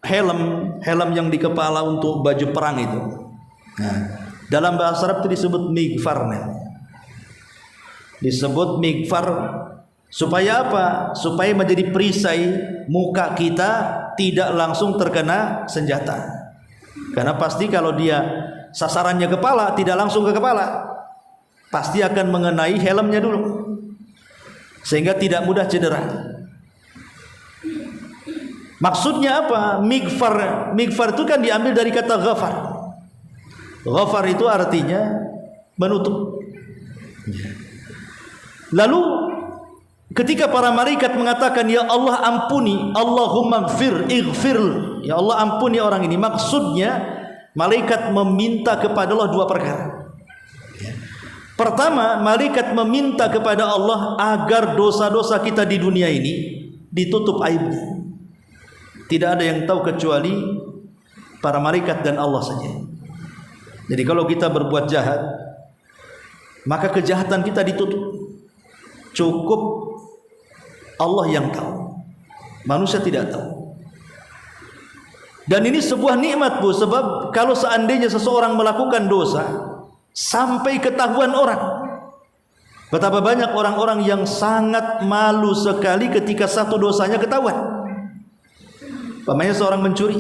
helm yang di kepala untuk baju perang itu, nah, dalam bahasa Arab itu disebut mighfar. Disebut mighfar supaya apa? Supaya menjadi perisai muka kita tidak langsung terkena senjata. Karena pasti kalau dia sasarannya kepala, tidak langsung ke kepala, pasti akan mengenai helmnya dulu, sehingga tidak mudah cedera. Maksudnya apa? Mighfar itu kan diambil dari kata ghafar. Ghafar itu artinya menutup. Lalu ketika para malaikat mengatakan, ya Allah ampuni, Allahumma ighfir, ya Allah ampuni orang ini, maksudnya malaikat meminta kepada Allah dua perkara. Pertama, malaikat meminta kepada Allah agar dosa-dosa kita di dunia ini ditutup aibnya. Tidak ada yang tahu kecuali para malaikat dan Allah saja. Jadi kalau kita berbuat jahat, maka kejahatan kita ditutup. Cukup Allah yang tahu, manusia tidak tahu. Dan ini sebuah nikmat Bu, sebab kalau seandainya seseorang melakukan dosa sampai ketahuan orang, betapa banyak orang-orang yang sangat malu sekali ketika satu dosanya ketahuan. Umpamanya seorang mencuri,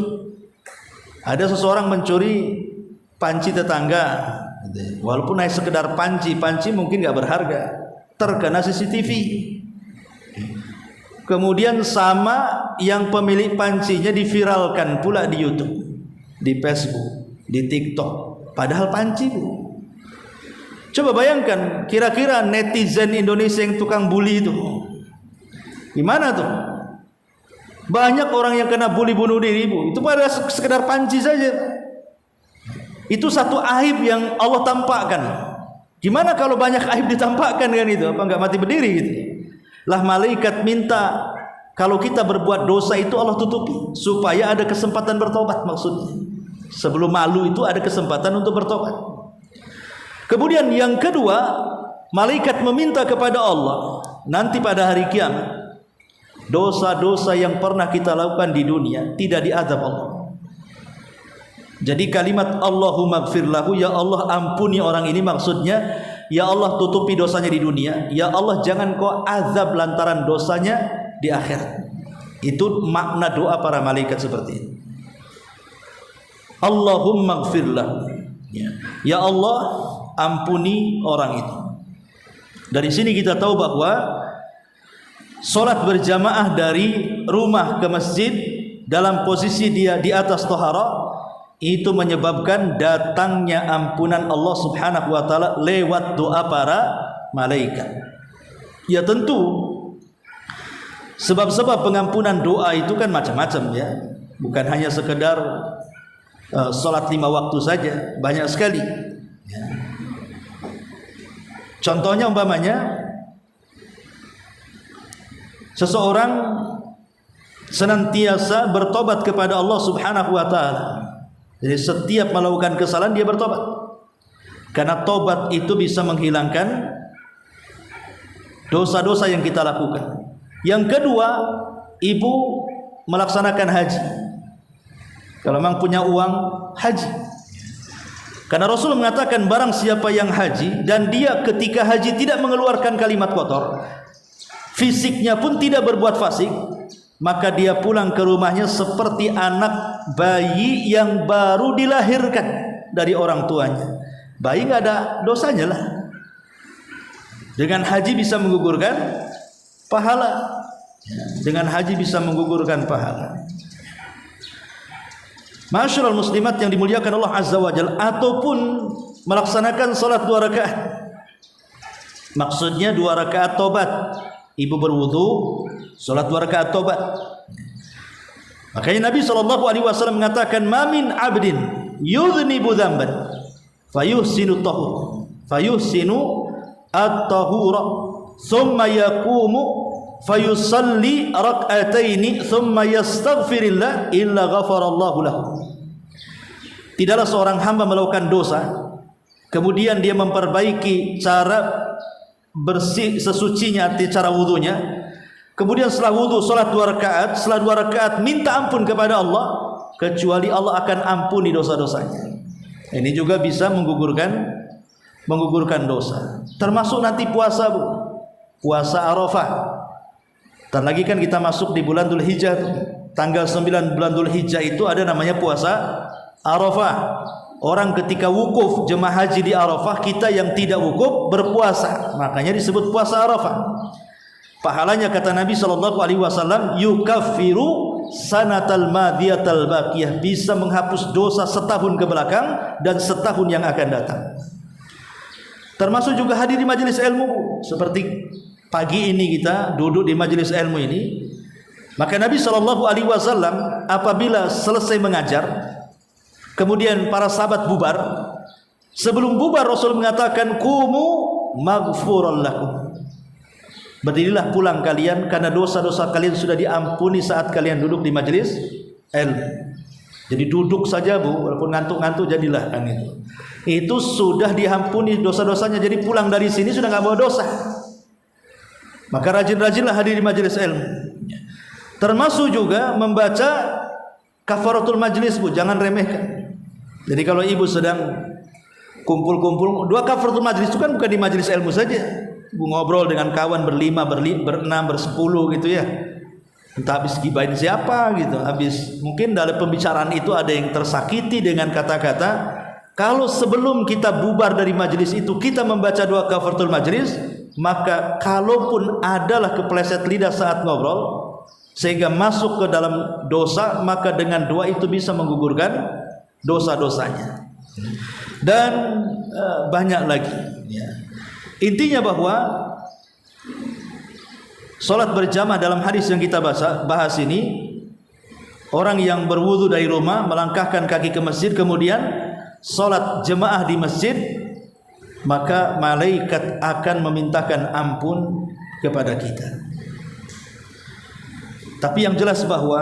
ada seseorang mencuri panci tetangga, walaupun hanya sekedar panci mungkin nggak berharga, terkena CCTV. Kemudian sama yang pemilik pancinya diviralkan pula di YouTube, di Facebook, di TikTok, padahal panci Bu. Coba bayangkan, kira-kira netizen Indonesia yang tukang bully itu gimana tuh? Banyak orang yang kena bully bunuh diri Bu, itu pada sekedar panci saja. Itu satu aib yang Allah tampakkan. Gimana kalau banyak aib ditampakkan kan itu? Apa enggak mati berdiri gitu? Lah malaikat minta kalau kita berbuat dosa itu Allah tutupi supaya ada kesempatan bertobat maksudnya. Sebelum malu itu ada kesempatan untuk bertobat. Kemudian yang kedua, malaikat meminta kepada Allah nanti pada hari kiamat dosa-dosa yang pernah kita lakukan di dunia tidak diazab Allah. Jadi kalimat Allahumma gfir lahu, ya Allah ampuni orang ini, maksudnya ya Allah tutupi dosanya di dunia, ya Allah jangan kau azab lantaran dosanya di akhirat. Itu makna doa para malaikat seperti itu. Allahumma gfir lahu, ya Allah ampuni orang itu. Dari sini kita tahu bahwa solat berjamaah dari rumah ke masjid dalam posisi dia di atas taharah itu menyebabkan datangnya ampunan Allah Subhanahu wa taala lewat doa para malaikat. Ya tentu sebab-sebab pengampunan doa itu kan macam-macam ya. Bukan hanya sekedar salat 5 waktu saja, banyak sekali ya. Contohnya umpamanya seseorang senantiasa bertobat kepada Allah Subhanahu wa taala. Jadi setiap melakukan kesalahan dia bertobat. Karena tobat itu bisa menghilangkan dosa-dosa yang kita lakukan. Yang kedua, ibu melaksanakan haji. Kalau memang punya uang, haji. Karena Rasul mengatakan barang siapa yang haji dan dia ketika haji tidak mengeluarkan kalimat kotor, fisiknya pun tidak berbuat fasik, maka dia pulang ke rumahnya seperti anak bayi yang baru dilahirkan dari orang tuanya. Bayi nggak ada dosanya lah. Dengan haji bisa menggugurkan pahala. Dengan haji bisa menggugurkan pahala. Masyaallah muslimat yang dimuliakan Allah Azza wa Jalla, ataupun melaksanakan salat 2 rakaat. Maksudnya 2 rakaat tobat. Ibu berwudu, salat 2 rakaat tobat. Makanya Nabi SAW mengatakan, "Mamin abdin yudhnibu dzamban fayuhsinu tahur fayuhsinu at-tahura thumma yaqumu fayusalli rak'ataini thumma yastaghfirillah illa ghafarallahu lahu." Tidaklah seorang hamba melakukan dosa kemudian dia memperbaiki cara bersih sesucinya, cara wudunya, kemudian setelah wudu salat 2 rakaat, setelah 2 rakaat minta ampun kepada Allah, kecuali Allah akan ampuni dosa-dosanya. Ini juga bisa menggugurkan dosa. Termasuk nanti puasa, Bu. Puasa Arafah. Dan lagi kan kita masuk di bulan Dzulhijjah. Tanggal 9 bulan Dzulhijjah itu ada namanya puasa Arafah. Orang ketika wukuf jemaah haji di Arafah, kita yang tidak wukuf berpuasa, makanya disebut puasa Arafah. Pahalanya kata Nabi SAW, yukaffiru sanatal madiyatal baqiyah, bisa menghapus dosa setahun ke belakang dan setahun yang akan datang. Termasuk juga hadir di majelis ilmu, seperti pagi ini kita duduk di majelis ilmu ini. Maka Nabi SAW apabila selesai mengajar, kemudian para sahabat bubar, sebelum bubar Rasul mengatakan, "Qumu maghfuran lakum." Berdirilah pulang kalian karena dosa-dosa kalian sudah diampuni saat kalian duduk di majelis ilmu. Jadi duduk saja, Bu, walaupun ngantuk-ngantuk jadilah kan itu. Itu sudah diampuni dosa-dosanya. Jadi pulang dari sini sudah enggak bawa dosa. Maka rajin-rajinlah hadir di majelis ilmu. Termasuk juga membaca kafaratul majlis, Bu, jangan remehkan. Jadi kalau ibu sedang kumpul-kumpul, 2 kafaratul majlis itu kan bukan di majelis ilmu saja. Bu ngobrol dengan kawan berlima, berenam, bersepuluh gitu ya. Entah habis gibahin siapa gitu. Habis mungkin dalam pembicaraan itu ada yang tersakiti dengan kata-kata. Kalau sebelum kita bubar dari majelis itu kita membaca 2 kafaratul majlis, maka kalaupun adalah kepleset lidah saat ngobrol sehingga masuk ke dalam dosa, maka dengan doa itu bisa menggugurkan dosa-dosanya. Dan banyak lagi ya. Intinya bahwa salat berjamaah dalam hadis yang kita bahas ini, orang yang berwudu dari rumah melangkahkan kaki ke masjid, kemudian salat jemaah di masjid, maka malaikat akan memintakan ampun kepada kita. Tapi yang jelas bahwa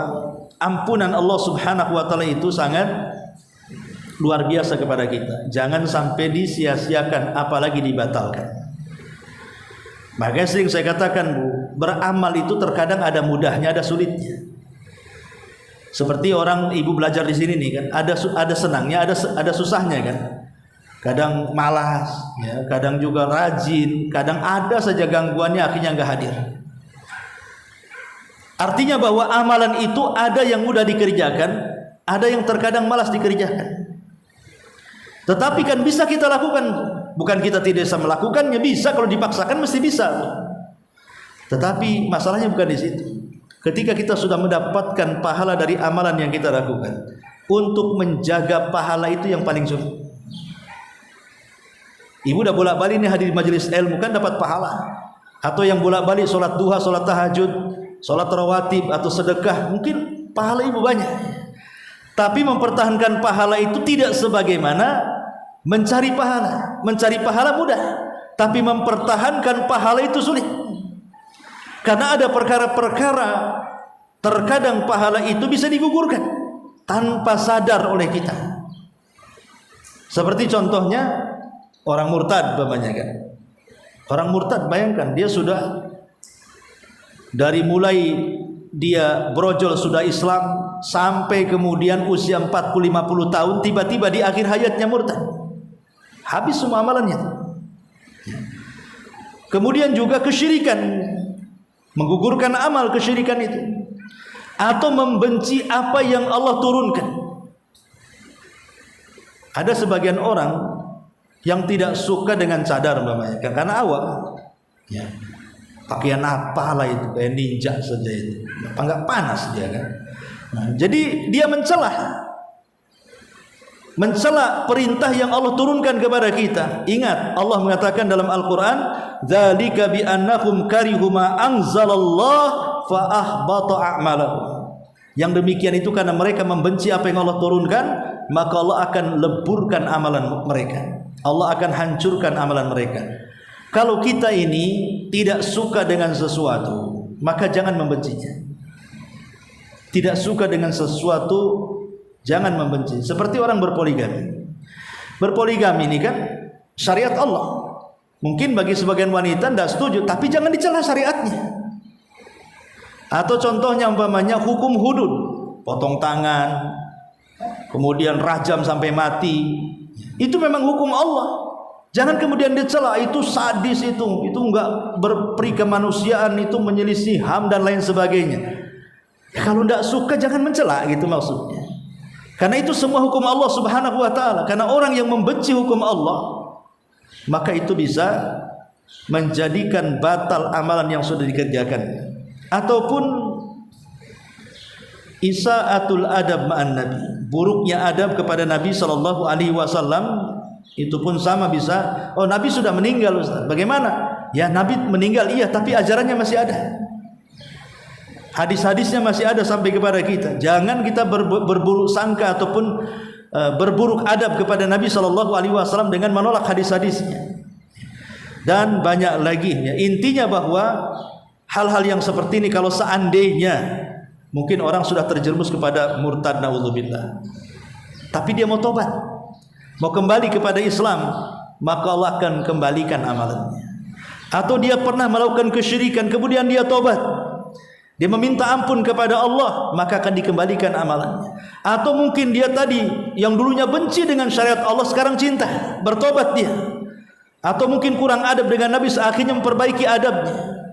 ampunan Allah Subhanahu wa taala itu sangat luar biasa kepada kita. Jangan sampai disia-siakan, apalagi dibatalkan. Makanya sering saya katakan, Bu, beramal itu terkadang ada mudahnya, ada sulitnya. Seperti orang ibu belajar di sini nih kan, ada senangnya, ada susahnya kan. Kadang malas, ya, kadang juga rajin, kadang ada saja gangguannya akhirnya nggak hadir. Artinya bahwa amalan itu ada yang mudah dikerjakan, ada yang terkadang malas dikerjakan. Tetapi kan bisa kita lakukan, bukan kita tidak bisa melakukannya, bisa, kalau dipaksakan mesti bisa. Tetapi masalahnya bukan di situ. Ketika kita sudah mendapatkan pahala dari amalan yang kita lakukan, untuk menjaga pahala itu yang paling sulit. Ibu udah bolak-balik nih hadir di majelis ilmu kan dapat pahala. Atau yang bolak-balik sholat duha, sholat tahajud, sholat rawatib atau sedekah, mungkin pahala ibu banyak. Tapi mempertahankan pahala itu tidak sebagaimana mencari pahala. Mencari pahala mudah, tapi mempertahankan pahala itu sulit. Karena ada perkara-perkara terkadang pahala itu bisa digugurkan tanpa sadar oleh kita. Seperti contohnya orang murtad umpamanya kan. Orang murtad, bayangkan dia sudah dari mulai dia brojol sudah Islam sampai kemudian usia 40-50 tahun, tiba-tiba di akhir hayatnya murtad. Habis semua amalannya. Kemudian juga kesyirikan, menggugurkan amal kesyirikan itu, atau membenci apa yang Allah turunkan. Ada sebagian orang yang tidak suka dengan cadar umpamanya karena awam, ya, pakaian apalah itu kayak ninja saja itu, apa nggak panas dia kan. Nah, jadi dia mencela perintah yang Allah turunkan kepada kita. Ingat, Allah mengatakan dalam Al-Quran, dzalika bi annahum karihu ma anzalallah fa ahbata a'malahum. Yang demikian itu karena mereka membenci apa yang Allah turunkan, maka Allah akan leburkan amalan mereka. Allah akan hancurkan amalan mereka. Kalau kita ini tidak suka dengan sesuatu, maka jangan membencinya. Tidak suka dengan sesuatu, jangan membenci. Seperti orang berpoligami. Berpoligami ini kan syariat Allah. Mungkin bagi sebagian wanita tidak setuju, tapi jangan dicela syariatnya. Atau contohnya umpamanya hukum hudud, potong tangan, kemudian rajam sampai mati. Itu memang hukum Allah. Jangan kemudian dicela, itu sadis, itu enggak berperi kemanusiaan, itu menyelisih HAM dan lain sebagainya. Ya, kalau tidak suka jangan mencela, gitu maksudnya. Karena itu semua hukum Allah Subhanahu wa taala. Karena orang yang membenci hukum Allah, maka itu bisa menjadikan batal amalan yang sudah dikerjakan. Ataupun isa'atul adab ma'an nabi, buruknya adab kepada Nabi sallallahu alaihi wasallam, itu pun sama bisa. Oh, Nabi sudah meninggal, Ustaz. Bagaimana? Ya, Nabi meninggal iya, tapi ajarannya masih ada. Hadis-hadisnya masih ada sampai kepada kita. Jangan kita berburuk sangka ataupun berburuk adab kepada Nabi sallallahu alaihi wasallam dengan menolak hadis-hadisnya. Dan banyak lagi ya. Intinya bahwa hal-hal yang seperti ini kalau seandainya mungkin orang sudah terjerumus kepada murtad, naudzubillah, tapi dia mau tobat, mau kembali kepada Islam, maka Allah akan kembalikan amalannya. Atau dia pernah melakukan kesyirikan, kemudian dia tobat, dia meminta ampun kepada Allah, maka akan dikembalikan amalannya. Atau mungkin dia tadi yang dulunya benci dengan syariat Allah, sekarang cinta, bertobat dia. Atau mungkin kurang adab dengan Nabi, akhirnya memperbaiki adabnya.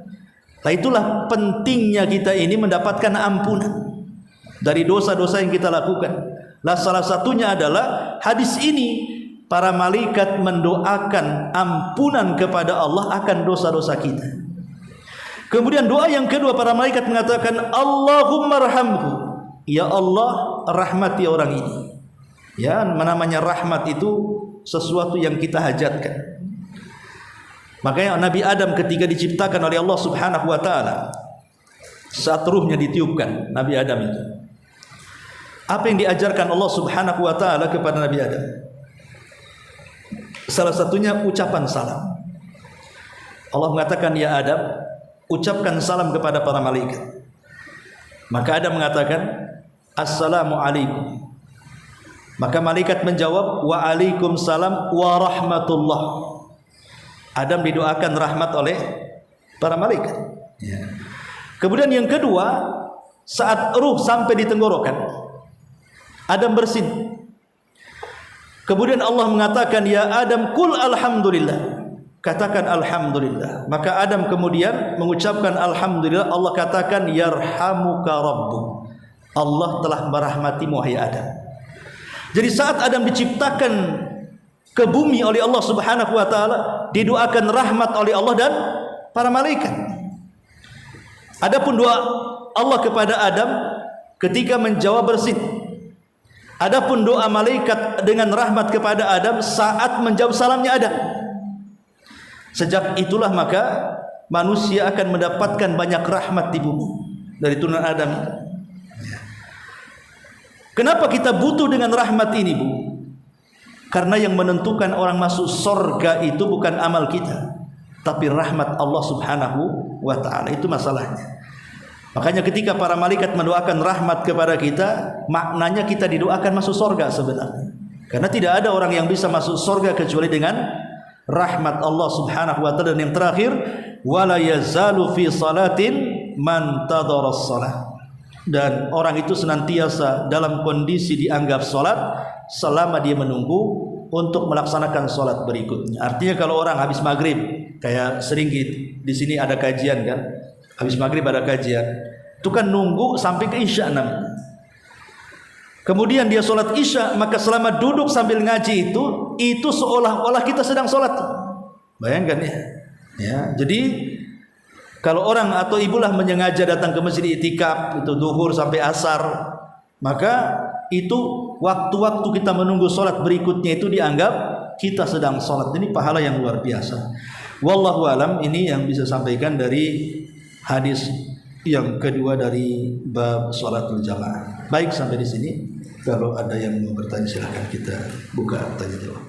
Nah, itulah pentingnya kita ini mendapatkan ampunan dari dosa-dosa yang kita lakukan. Nah, salah satunya adalah hadis ini, para malaikat mendoakan ampunan kepada Allah akan dosa-dosa kita. Kemudian doa yang kedua, para malaikat mengatakan, Allahumma rahamhu, ya Allah rahmati orang ini. Ya, namanya rahmat itu sesuatu yang kita hajatkan. Makanya Nabi Adam ketika diciptakan oleh Allah Subhanahu wa taala, saat ruhnya ditiupkan Nabi Adam itu, apa yang diajarkan Allah Subhanahu wa taala kepada Nabi Adam? Salah satunya ucapan salam. Allah mengatakan, ya Adam, ucapkan salam kepada para malaikat. Maka Adam mengatakan, assalamu alaikum. Maka malaikat menjawab, wa alaikumussalam wa rahmatullah. Adam didoakan rahmat oleh para malaikat. Kemudian yang kedua, saat ruh sampai di tenggorokan, Adam bersin. Kemudian Allah mengatakan, ya Adam, kul alhamdulillah. Katakan alhamdulillah. Maka Adam kemudian mengucapkan alhamdulillah. Allah katakan, yarhamuka rabbuk. Allah telah merahmatimu, wahai Adam. Jadi saat Adam diciptakan ke bumi oleh Allah Subhanahu wa taala, didoakan rahmat oleh Allah dan para malaikat. Adapun doa Allah kepada Adam ketika menjawab bersin. Adapun doa malaikat dengan rahmat kepada Adam saat menjawab salamnya Adam. Sejak itulah maka manusia akan mendapatkan banyak rahmat di bumi dari turunan Adam. Kenapa kita butuh dengan rahmat ini, Bu? Karena yang menentukan orang masuk surga itu bukan amal kita, tapi rahmat Allah Subhanahu wa taala. Itu masalahnya. Makanya ketika para malaikat mendoakan rahmat kepada kita, maknanya kita didoakan masuk surga sebenarnya. Karena tidak ada orang yang bisa masuk surga kecuali dengan rahmat Allah Subhanahu wa taala. Dan yang terakhir, wala yazalu fi salatin man tadara shalah. Dan orang itu senantiasa dalam kondisi dianggap salat selama dia menunggu untuk melaksanakan salat berikutnya. Artinya kalau orang habis maghrib, kayak sering di sini ada kajian kan, habis maghrib ada kajian, itu kan nunggu sampai ke isya namanya. Kemudian dia sholat isya, maka selama duduk sambil ngaji itu seolah-olah kita sedang sholat. Bayangkan ya. Jadi kalau orang atau ibulah menyengaja datang ke masjid itikaf itu duhur sampai asar, maka itu waktu-waktu kita menunggu sholat berikutnya itu dianggap kita sedang sholat. Ini pahala yang luar biasa. Wallahu alam, ini yang bisa sampaikan dari hadis yang kedua dari bab sholatul jamaah. Baik, sampai di sini. Kalau ada yang mau bertanya silakan kita buka tanya jawab.